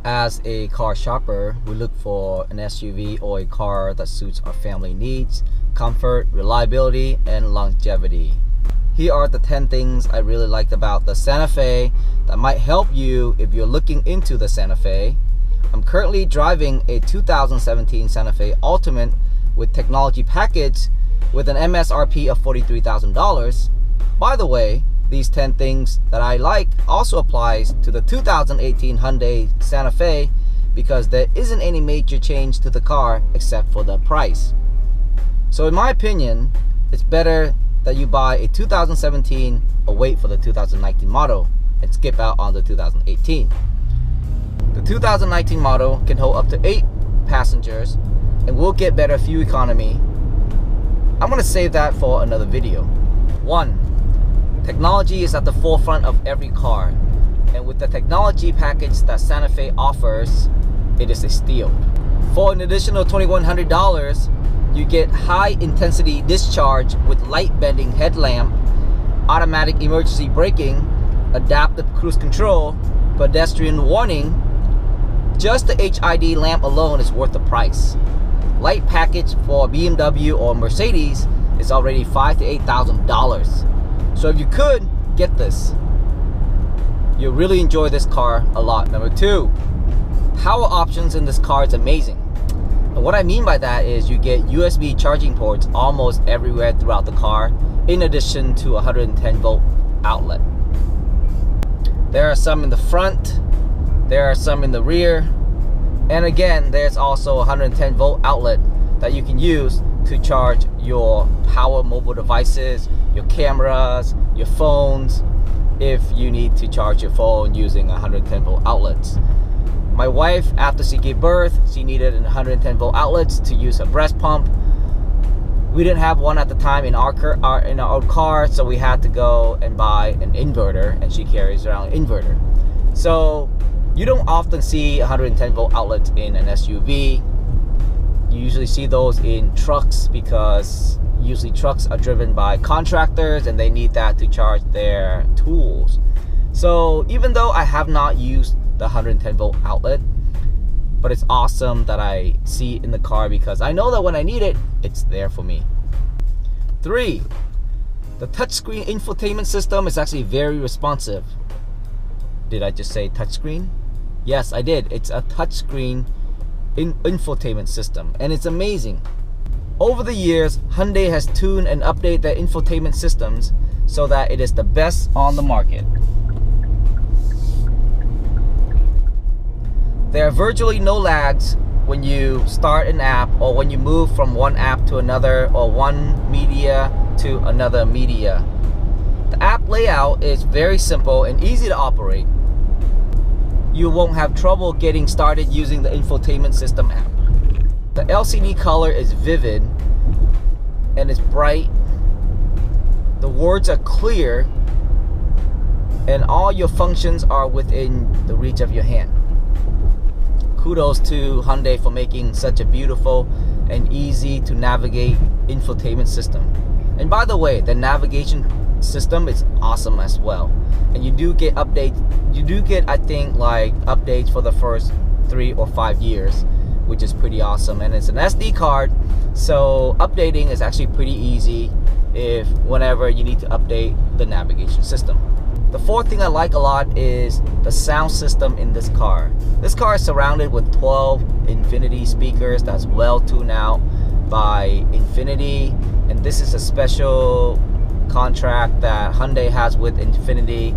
As a car shopper, we look for an SUV or a car that suits our family needs, comfort, reliability, and longevity. Here are the 10 things I really liked about the Santa Fe that might help you if you're looking into the Santa Fe. I'm currently driving a 2017 Santa Fe Ultimate with technology package with an MSRP of $43,000. By the way, these 10 things that I like also applies to the 2018 Hyundai Santa Fe because there isn't any major change to the car except for the price. So in my opinion, it's better that you buy a 2017 or wait for the 2019 model and skip out on the 2018. The 2019 model can hold up to 8 passengers and will get better fuel economy. I'm gonna save that for another video. 1. Technology is at the forefront of every car, and with the technology package that Santa Fe offers, it is a steal. For an additional $2,100, you get high intensity discharge with light bending headlamp, automatic emergency braking, adaptive cruise control, pedestrian warning. Just the HID lamp alone is worth the price. Light package for BMW or Mercedes is already $5,000 to $8,000. So if you could, get this. You'll really enjoy this car a lot. Number 2, power options in this car is amazing. And what I mean by that is you get USB charging ports almost everywhere throughout the car, in addition to a 110-volt outlet. There are some in the front, there are some in the rear, and again, there's also a 110-volt outlet that you can use to charge your power mobile devices, your cameras, your phones, if you need to charge your phone using 110-volt outlets. My wife, after she gave birth, she needed 110-volt outlets to use her breast pump. We didn't have one at the time in our old car, so we had to go and buy an inverter, and she carries around an inverter. So you don't often see 110-volt outlets in an SUV. You usually see those in trucks because usually trucks are driven by contractors and they need that to charge their tools. So even though I have not used the 110-volt outlet, but it's awesome that I see it in the car because I know that when I need it, it's there for me. 3, the touchscreen infotainment system is actually very responsive. Did I just say touchscreen? Yes, I did. It's a touchscreen infotainment system, and it's amazing. Over the years, Hyundai has tuned and updated their infotainment systems so that it is the best on the market. There are virtually no lags when you start an app or when you move from one app to another or one media to another media. The app layout is very simple and easy to operate. You won't have trouble getting started using the infotainment system app. The LCD color is vivid and it's bright. The words are clear and all your functions are within the reach of your hand. Kudos to Hyundai for making such a beautiful and easy to navigate infotainment system. And by the way, the navigation system is awesome as well. And you do get updates. You do get, I think, like updates for the first 3 or 5 years, which is pretty awesome. And it's an SD card, so updating is actually pretty easy if whenever you need to update the navigation system. The 4th thing I like a lot is the sound system in this car. This car is surrounded with 12 Infinity speakers that's well tuned out by Infinity, and this is a special contract that Hyundai has with Infinity.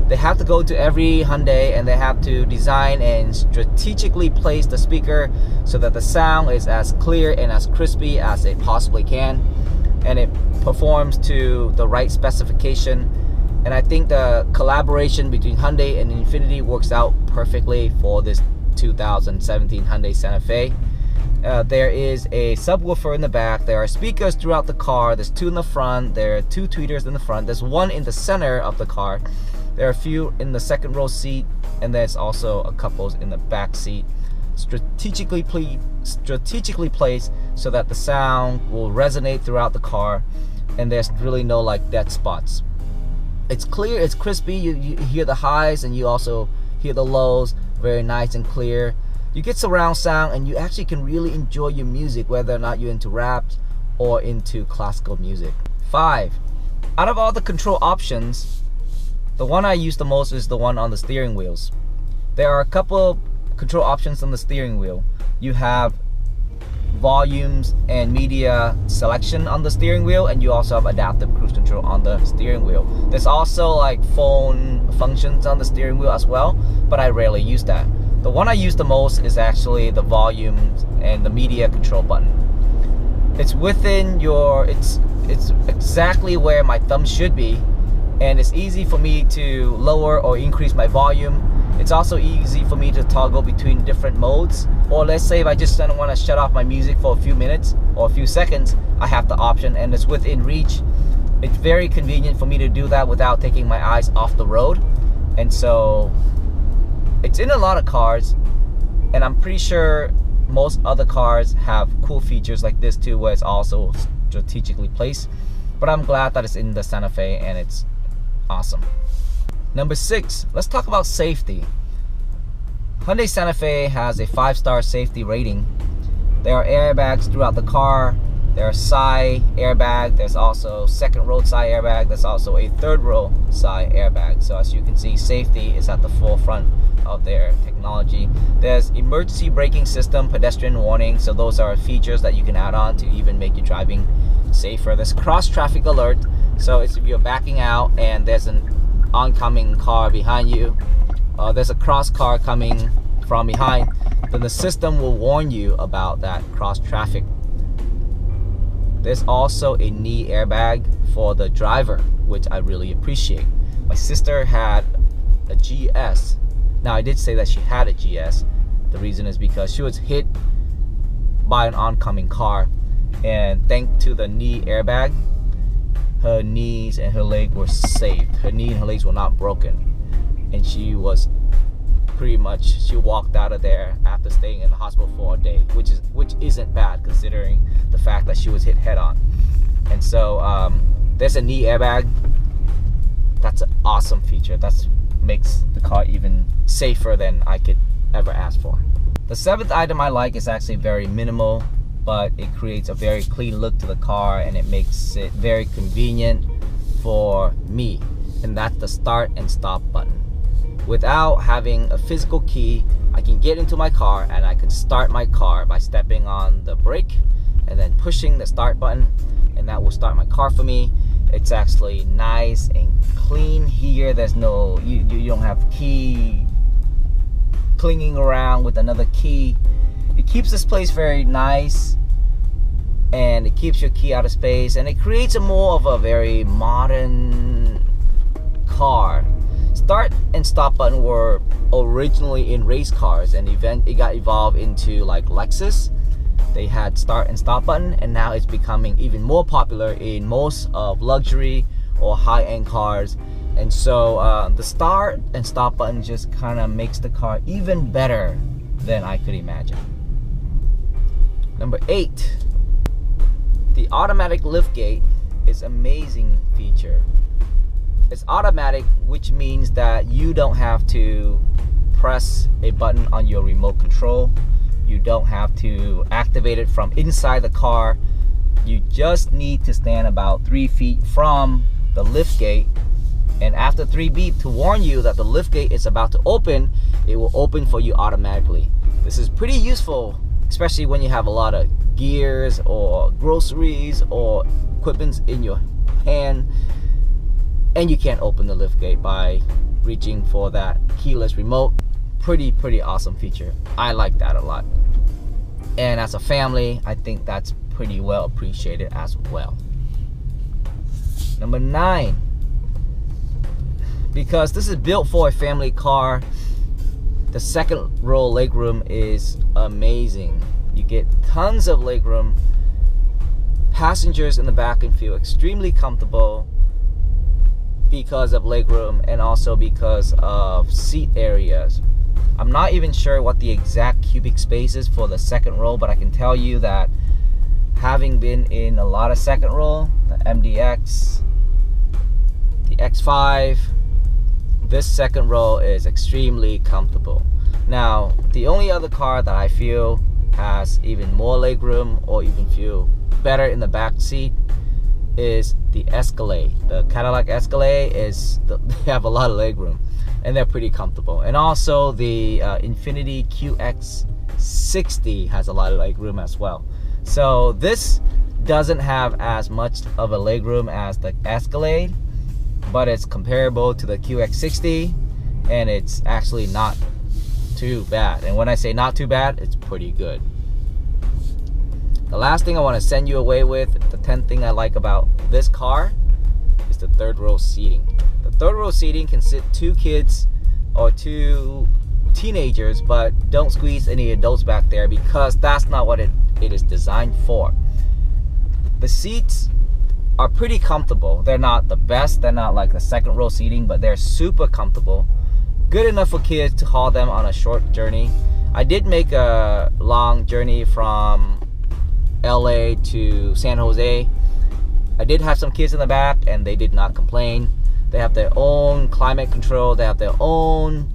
They have to go to every Hyundai and they have to design and strategically place the speaker so that the sound is as clear and as crispy as it possibly can, and it performs to the right specification. And I think the collaboration between Hyundai and Infinity works out perfectly for this 2017 Hyundai Santa Fe. There is a subwoofer in the back. There are speakers throughout the car. There's 2 in the front. There are 2 tweeters in the front. There's 1 in the center of the car. There are a few in the second row seat, and there's also a couple in the back seat. Strategically placed so that the sound will resonate throughout the car, and there's really no like dead spots. It's clear, it's crispy. You hear the highs and you also hear the lows, very nice and clear. You get surround sound, and you actually can really enjoy your music, whether or not you're into rap or into classical music. 5. Out of all the control options, the one I use the most is the one on the steering wheels. There are a couple control options on the steering wheel. You have volumes and media selection on the steering wheel, and you also have adaptive cruise control on the steering wheel. There's also like phone functions on the steering wheel as well, but I rarely use that. The one I use the most is actually the volume and the media control button. It's within your, it's exactly where my thumb should be, and it's easy for me to lower or increase my volume. It's also easy for me to toggle between different modes, or let's say if I just don't want to shut off my music for a few minutes or a few seconds, I have the option, and it's within reach. It's very convenient for me to do that without taking my eyes off the road. And so it's in a lot of cars, and I'm pretty sure most other cars have cool features like this too, where it's also strategically placed. But I'm glad that it's in the Santa Fe, and it's awesome. Number 6, let's talk about safety. Hyundai Santa Fe has a 5-star safety rating. There are airbags throughout the car. There are side airbag. There's also second row side airbag. There's also a third row side airbag. So as you can see, safety is at the forefront of their technology. There's emergency braking system, pedestrian warning. So those are features that you can add on to even make your driving safer. There's cross traffic alert. So it's if you're backing out and there's an oncoming car behind you, there's a cross car coming from behind, then the system will warn you about that cross traffic. There's also a knee airbag for the driver, which I really appreciate. My sister had a GS. Now I did say that she had a GS. The reason is because she was hit by an oncoming car, and thanks to the knee airbag, her knees and her leg were saved. Her knee and her legs were not broken, and she was pretty much, she walked out of there after staying in the hospital for a day, which isn't bad considering the fact that she was hit head on. And so there's a knee airbag. That's an awesome feature. That makes the car even safer than I could ever ask for. The 7th item I like is actually very minimal, but it creates a very clean look to the car, and it makes it very convenient for me, and that's the start and stop button. Without having a physical key, I can get into my car and I can start my car by stepping on the brake and then pushing the start button, and that will start my car for me. It's actually nice and clean here. There's no, you don't have key clinging around with another key. It keeps this place very nice, and it keeps your key out of space, and it creates a more of a very modern car. Start and stop button were originally in race cars, and it got evolved into like Lexus. They had start and stop button, and now it's becoming even more popular in most of luxury or high-end cars. And so the start and stop button just kind of makes the car even better than I could imagine. Number 8, the automatic liftgate is an amazing feature. It's automatic, which means that you don't have to press a button on your remote control. You don't have to activate it from inside the car. You just need to stand about 3 feet from the liftgate, and after 3 beep to warn you that the liftgate is about to open, it will open for you automatically. This is pretty useful, especially when you have a lot of gears or groceries or equipment in your hand, and you can't open the liftgate by reaching for that keyless remote. Pretty awesome feature. I like that a lot, and as a family, I think that's pretty well appreciated as well. Number 9, because this is built for a family car, the second row legroom is amazing. You get tons of legroom. Passengers in the back can feel extremely comfortable because of legroom, and also because of seat areas. I'm not even sure what the exact cubic space is for the second row, but I can tell you that having been in a lot of second row, the MDX, the X5, this second row is extremely comfortable. Now, the only other car that I feel has even more legroom or even feel better in the back seat is the Escalade. The Cadillac Escalade they have a lot of legroom and they're pretty comfortable. And also the Infiniti QX60 has a lot of legroom as well. So this doesn't have as much of a legroom as the Escalade, but it's comparable to the QX60 and it's actually not too bad. And when I say not too bad, it's pretty good. The last thing I want to send you away with, the 10th thing I like about this car, is the third row seating. The third row seating can sit 2 kids or 2 teenagers, but don't squeeze any adults back there because that's not what it is designed for. The seats are pretty comfortable. They're not the best, they're not like the second row seating, but they're super comfortable. Good enough for kids to haul them on a short journey. I did make a long journey from LA to San Jose. I did have some kids in the back and they did not complain. They have their own climate control, they have their own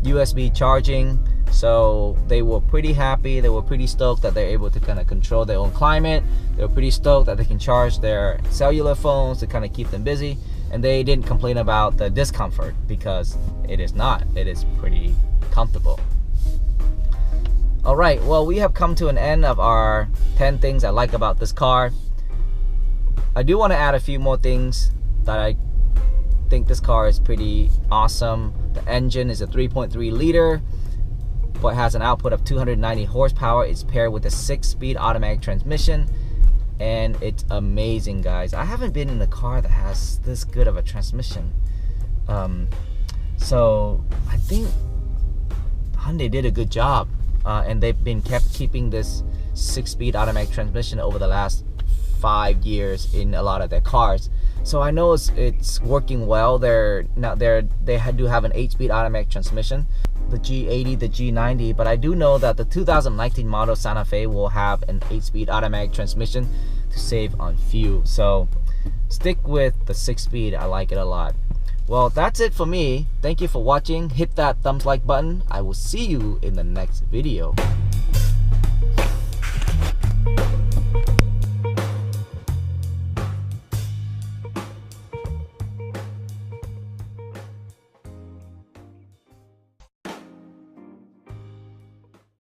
USB charging, so they were pretty happy. They were pretty stoked that they're able to kind of control their own climate. They were pretty stoked that they can charge their cellular phones to kind of keep them busy, and they didn't complain about the discomfort because it is pretty comfortable. Alright, well, we have come to an end of our 10 things I like about this car. I do want to add a few more things that I think this car is pretty awesome. The engine is a 3.3 liter, but has an output of 290 horsepower. It's paired with a 6-speed automatic transmission, and it's amazing, guys. I haven't been in a car that has this good of a transmission. So I think Hyundai did a good job, and they've been keeping this 6-speed automatic transmission over the last 5 years in a lot of their cars. So I know it's working well. They do have an 8-speed automatic transmission, the G80, the G90, but I do know that the 2019 model Santa Fe will have an 8-speed automatic transmission to save on fuel. So stick with the 6-speed. I like it a lot. Well, that's it for me. Thank you for watching. Hit that thumbs like button. I will see you in the next video.